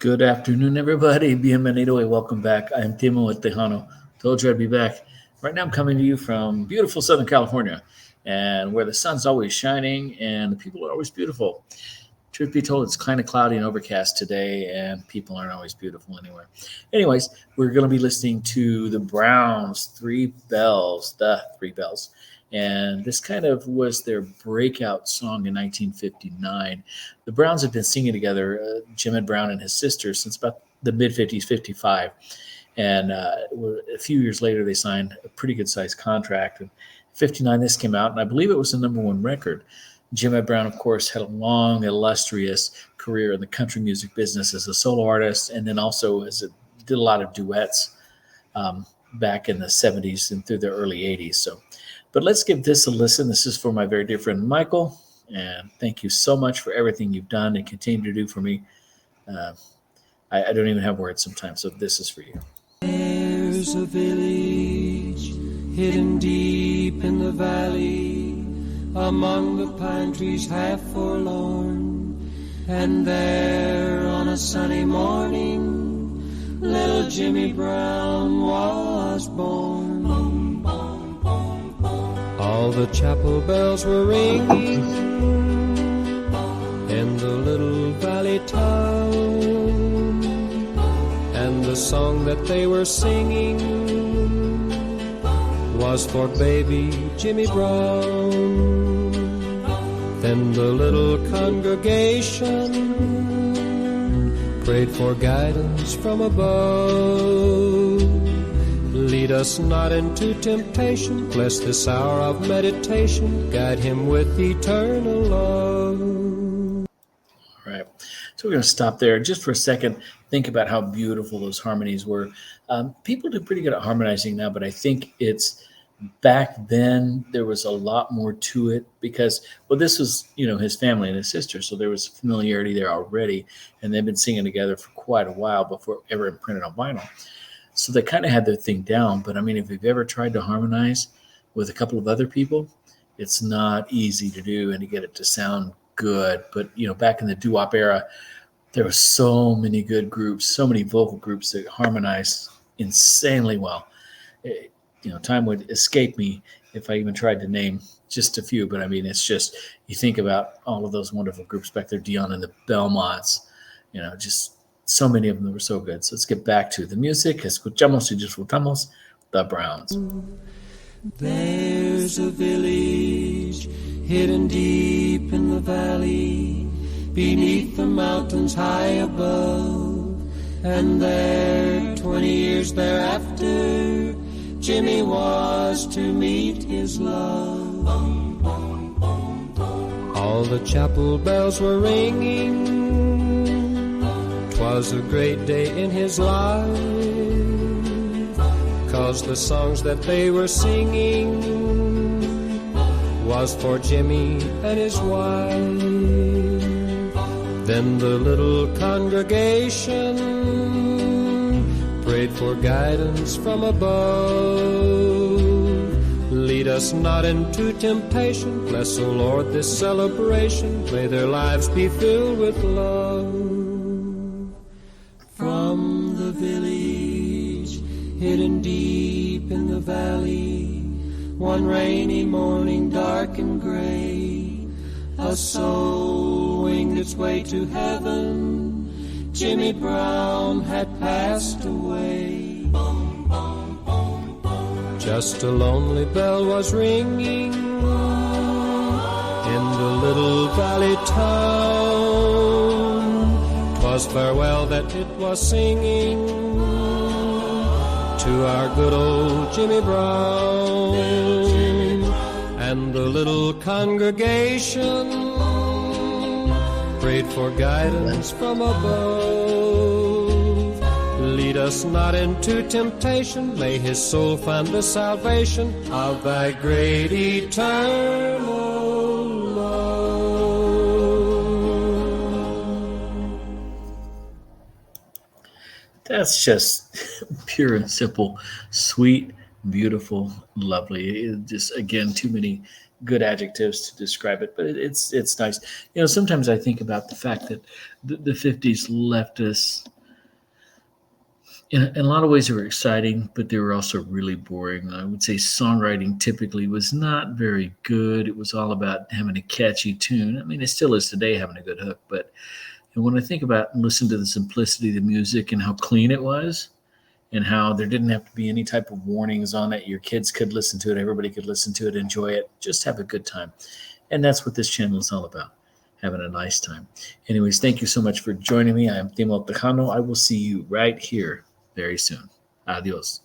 Good afternoon, everybody. Bienvenido y welcome back. I am Timo Tejano. Told you I'd be back. Right now, I'm coming to you from beautiful Southern California, and where the sun's always shining and the people are always beautiful. Truth be told, it's kind of cloudy and overcast today, and people aren't always beautiful anywhere. Anyways, we're going to be listening to the Browns' The Three Bells. And this kind of was their breakout song in 1959. The Browns had been singing together, Jim Ed Brown and his sister, since about the mid 50s, 55. And a few years later, they signed a pretty good sized contract. In 59, this came out, and I believe it was the number one record. Jim Ed Brown, of course, had a long, illustrious career in the country music business as a solo artist, and then also did a lot of duets back in the 70s and through the early 80s. But let's give this a listen. This is for my very dear friend Michael, and thank you so much for everything you've done and continue to do for me. I don't even have words sometimes, so this is for you. There's a village hidden deep in the valley, among the pine trees half forlorn, and there on a sunny morning, little Jimmy Brown was born. All the chapel bells were ringing in the little valley town, and the song that they were singing was for baby Jimmy Brown. Then the little congregation prayed for guidance from above. Lead us not into temptation, bless this hour of meditation, guide him with eternal love. All right. So we're going to stop there just for a second. Think about how beautiful those harmonies were. People do pretty good at harmonizing now, but I think it's back then there was a lot more to it because, well, this was, his family and his sister. So there was familiarity there already, and they've been singing together for quite a while before ever printed on vinyl. So they kind of had their thing down. But I mean, if you've ever tried to harmonize with a couple of other people, it's not easy to do and to get it to sound good. But, back in the doo-wop era, there were so many good groups, so many vocal groups that harmonized insanely well. Time would escape me if I even tried to name just a few. But I mean, it's just, you think about all of those wonderful groups back there, Dion and the Belmonts, just so many of them that were so good. So let's get back to the music. Escuchamos y disfrutamos the Browns. There's a village hidden deep in the valley, beneath the mountains high above, and there 20 years thereafter Jimmy was to meet his love. All the chapel bells were ringing, 'twas a great day in his life, 'cause the songs that they were singing was for Jimmy and his wife. Then the little congregation prayed for guidance from above. Lead us not into temptation, bless, O Lord, this celebration, may their lives be filled with love. From the village hidden deep in the valley, one rainy morning dark and gray, a soul winged its way to heaven, Jimmy Brown had passed away. Just a lonely bell was ringing in the little valley town, 'twas farewell that it was singing to our good old Jimmy Brown. And the little congregation prayed for guidance from above. Lead us not into temptation, may his soul find the salvation of thy great eternal love. That's just pure and simple, sweet, beautiful, lovely. Just, again, too many good adjectives to describe it, but it's nice. Sometimes I think about the fact that the 50s left us in a lot of ways they were exciting, but they were also really boring. I would say songwriting typically was not very good. It was all about having a catchy tune. I mean, it still is today, having a good hook. But when I think about and listen to the simplicity of the music and how clean it was, and how there didn't have to be any type of warnings on it, your kids could listen to it, everybody could listen to it, enjoy it, just have a good time. And that's what this channel is all about, having a nice time. Anyways, thank you so much for joining me. I am Timo Tejano. I will see you right here very soon. Adios.